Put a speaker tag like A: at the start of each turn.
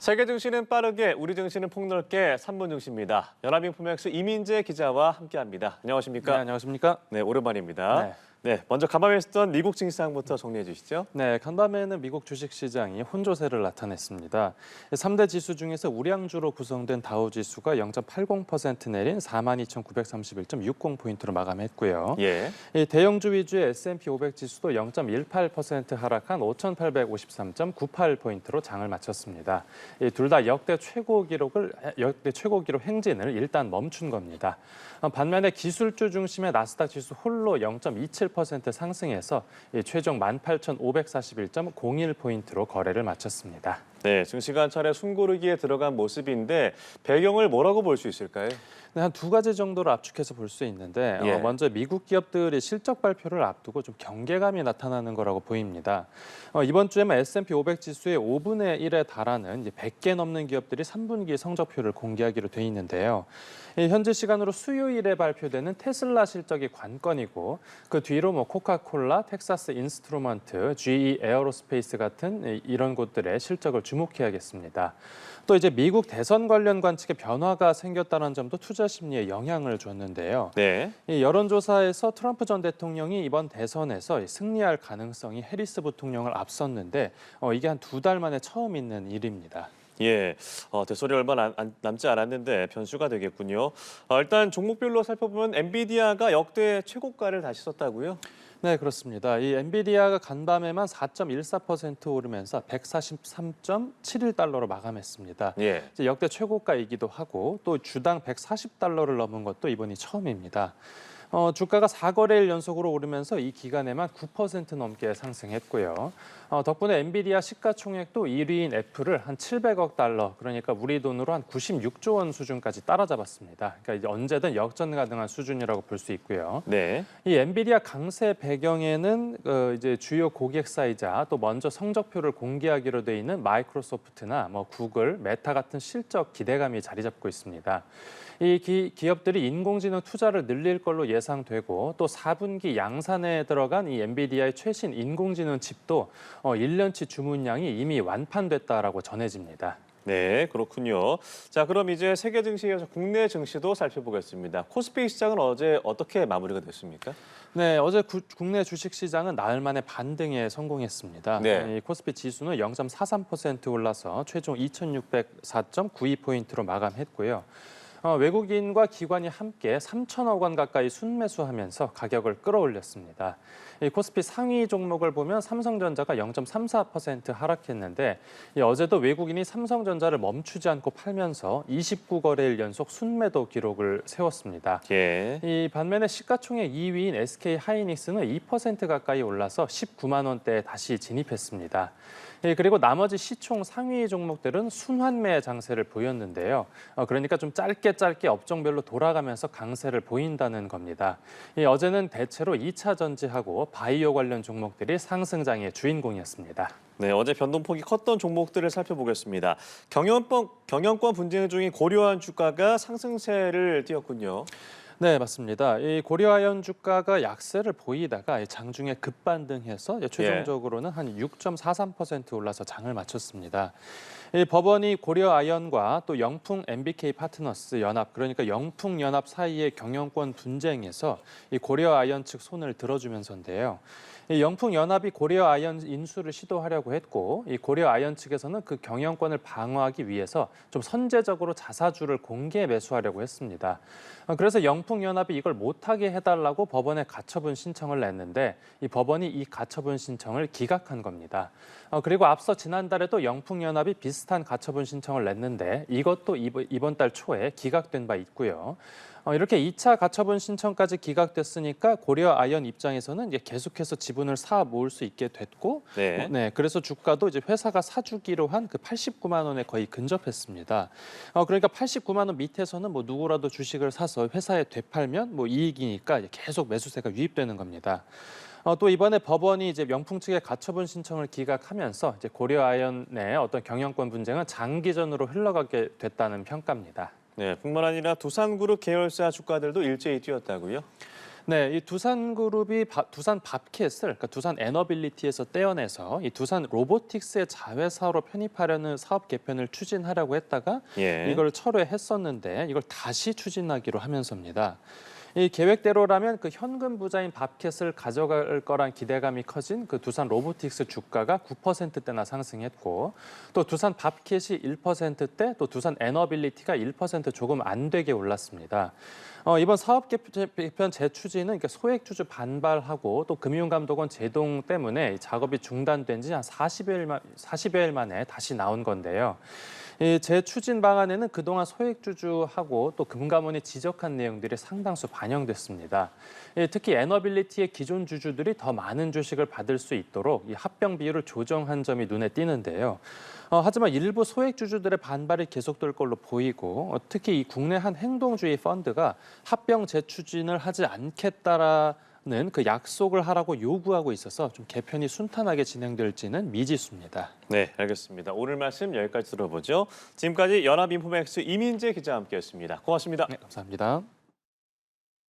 A: 세계 증시는 빠르게, 우리 증시는 폭넓게 3분 증시입니다. 연합인포맥스 이민재 기자와 함께합니다. 안녕하십니까?
B: 네, 안녕하십니까?
A: 네, 오랜만입니다.
B: 네.
A: 먼저 간밤에 있었던 미국 증시 상황부터 정리해 주시죠.
B: 네, 간밤에는 미국 주식시장이 혼조세를 나타냈습니다. 3대 지수 중에서 우량주로 구성된 다우지수가 0.80% 내린 42,931.60포인트로 마감했고요.
A: 예.
B: 이 대형주 위주의 S&P 500 지수도 0.18% 하락한 5,853.98포인트로 장을 마쳤습니다. 둘 다 역대 최고 기록 행진을 일단 멈춘 겁니다. 반면에 기술주 중심의 나스닥 지수 홀로 0.27% 상승해서 최종 18,541.01포인트로 거래를 마쳤습니다.
A: 네, 증시가 한 차례 숨고르기에 들어간 모습인데 배경을 뭐라고 볼 수 있을까요?
B: 네, 한 두 가지 정도로 압축해서 볼 수 있는데
A: 예.
B: 먼저 미국 기업들이 실적 발표를 앞두고 좀 경계감이 나타나는 거라고 보입니다. 이번 주에만 S&P 500 지수의 5분의 1에 달하는 100개 넘는 기업들이 3분기 성적표를 공개하기로 돼 있는데요. 현재 시간으로 수요일에 발표되는 테슬라 실적이 관건이고 그 뒤로 코카콜라, 텍사스 인스트루먼트, GE 에어로스페이스 같은 이런 곳들의 실적을 주목해야겠습니다. 또 이제 미국 대선 관련 관측에 변화가 생겼다는 점도 투자 심리에 영향을 줬는데요.
A: 네.
B: 이 여론조사에서 트럼프 전 대통령이 이번 대선에서 승리할 가능성이 해리스 부통령을 앞섰는데 이게 한 두 달 만에 처음 있는 일입니다.
A: 예, 대선이 얼마 남지 않았는데 변수가 되겠군요. 일단 종목별로 살펴보면 엔비디아가 역대 최고가를 다시 썼다고요?
B: 네, 그렇습니다. 이 엔비디아가 간밤에만 4.14% 오르면서 143.71달러로 마감했습니다.
A: 예.
B: 이제 역대 최고가이기도 하고 또 주당 140달러를 넘은 것도 이번이 처음입니다. 주가가 4거래일 연속으로 오르면서 이 기간에만 9% 넘게 상승했고요. 덕분에 엔비디아 시가총액도 1위인 애플을 한 700억 달러, 그러니까 우리 돈으로 한 96조 원 수준까지 따라잡았습니다. 그러니까 이제 언제든 역전 가능한 수준이라고 볼 수 있고요.
A: 네.
B: 이 엔비디아 강세 배경에는 이제 주요 고객사이자 또 먼저 성적표를 공개하기로 돼 있는 마이크로소프트나 구글, 메타 같은 실적 기대감이 자리 잡고 있습니다. 이 기업들이 인공지능 투자를 늘릴 걸로 예상되고 또 4분기 양산에 들어간 이 엔비디아의 최신 인공지능 칩도 1년치 주문량이 이미 완판됐다라고 전해집니다.
A: 네, 그렇군요. 자, 그럼 이제 세계 증시에서 국내 증시도 살펴보겠습니다. 코스피 시장은 어제 어떻게 마무리가 됐습니까?
B: 네, 어제 국내 주식시장은 나흘 만에 반등에 성공했습니다.
A: 네.
B: 이 코스피 지수는 0.43% 올라서 최종 2,604.92포인트로 마감했고요. 외국인과 기관이 함께 3천억 원 가까이 순매수하면서 가격을 끌어올렸습니다. 이 코스피 상위 종목을 보면 삼성전자가 0.34% 하락했는데 어제도 외국인이 삼성전자를 멈추지 않고 팔면서 29거래일 연속 순매도 기록을 세웠습니다.
A: 예.
B: 이 반면에 시가총액 2위인 SK 하이닉스는 2% 가까이 올라서 19만 원대에 다시 진입했습니다. 그리고 나머지 시총 상위 종목들은 순환매 장세를 보였는데요. 그러니까 좀 짧게 업종별로 돌아가면서 강세를 보인다는 겁니다. 어제는 대체로 2차 전지하고 바이오 관련 종목들이 상승장의 주인공이었습니다.
A: 네, 어제 변동폭이 컸던 종목들을 살펴보겠습니다. 경영권 분쟁 중인 고려한 주가가 상승세를 띄었군요.
B: 네, 맞습니다. 이 고려아연 주가가 약세를 보이다가 장중에 급반등해서 최종적으로는 한 6.43% 올라서 장을 마쳤습니다. 이 법원이 고려아연과 또 영풍 MBK 파트너스 연합, 그러니까 영풍연합 사이의 경영권 분쟁에서 이 고려아연 측 손을 들어주면서인데요. 이 영풍연합이 고려아연 인수를 시도하려고 했고 이 고려아연 측에서는 그 경영권을 방어하기 위해서 좀 선제적으로 자사주를 공개 매수하려고 했습니다. 그래서 영풍연합이 이걸 못하게 해달라고 법원에 가처분 신청을 냈는데 이 법원이 이 가처분 신청을 기각한 겁니다. 그리고 앞서 지난달에도 영풍연합이 비슷한 가처분 신청을 냈는데 이것도 이번 달 초에 기각된 바 있고요. 이렇게 2차 가처분 신청까지 기각됐으니까 고려아연 입장에서는 이제 계속해서 지분을 사 모을 수 있게 됐고,
A: 네.
B: 그래서 주가도 이제 회사가 사주기로 한 그 89만 원에 거의 근접했습니다. 그러니까 89만 원 밑에서는 누구라도 주식을 사서 회사에 되팔면 이익이니까 계속 매수세가 유입되는 겁니다. 또 이번에 법원이 이제 명풍 측의 가처분 신청을 기각하면서 이제 고려아연의 어떤 경영권 분쟁은 장기전으로 흘러가게 됐다는 평가입니다.
A: 네, 뿐만 아니라 두산그룹 계열사 주가들도 일제히 뛰었다고요?
B: 네, 이 두산그룹이 두산 밥캣을 그러니까 두산 에너빌리티에서 떼어내서 이 두산 로보틱스의 자회사로 편입하려는 사업 개편을 추진하려고 했다가
A: 예.
B: 이걸 철회했었는데 이걸 다시 추진하기로 하면서입니다. 이 계획대로라면 그 현금 부자인 밥캣을 가져갈 거란 기대감이 커진 그 두산 로보틱스 주가가 9%대나 상승했고 또 두산 밥캣이 1%대 또 두산 에너빌리티가 1% 조금 안 되게 올랐습니다. 이번 사업 개편 재추진은 소액주주 반발하고 또 금융감독원 제동 때문에 작업이 중단된 지 한 40여일 만에 다시 나온 건데요. 이 재추진 방안에는 그동안 소액주주하고 또 금감원이 지적한 내용들이 상당수 반영됐습니다. 특히 에너빌리티의 기존 주주들이 더 많은 주식을 받을 수 있도록 이 합병 비율을 조정한 점이 눈에 띄는데요. 하지만 일부 소액주주들의 반발이 계속될 걸로 보이고 특히 이 국내 한 행동주의 펀드가 합병 재추진을 하지 않겠다라는 그 약속을 하라고 요구하고 있어서 좀 개편이 순탄하게 진행될지는 미지수입니다.
A: 네, 알겠습니다. 오늘 말씀 여기까지 들어보죠. 지금까지 연합인포맥스 이민재 기자와 함께했습니다. 고맙습니다.
B: 네, 감사합니다.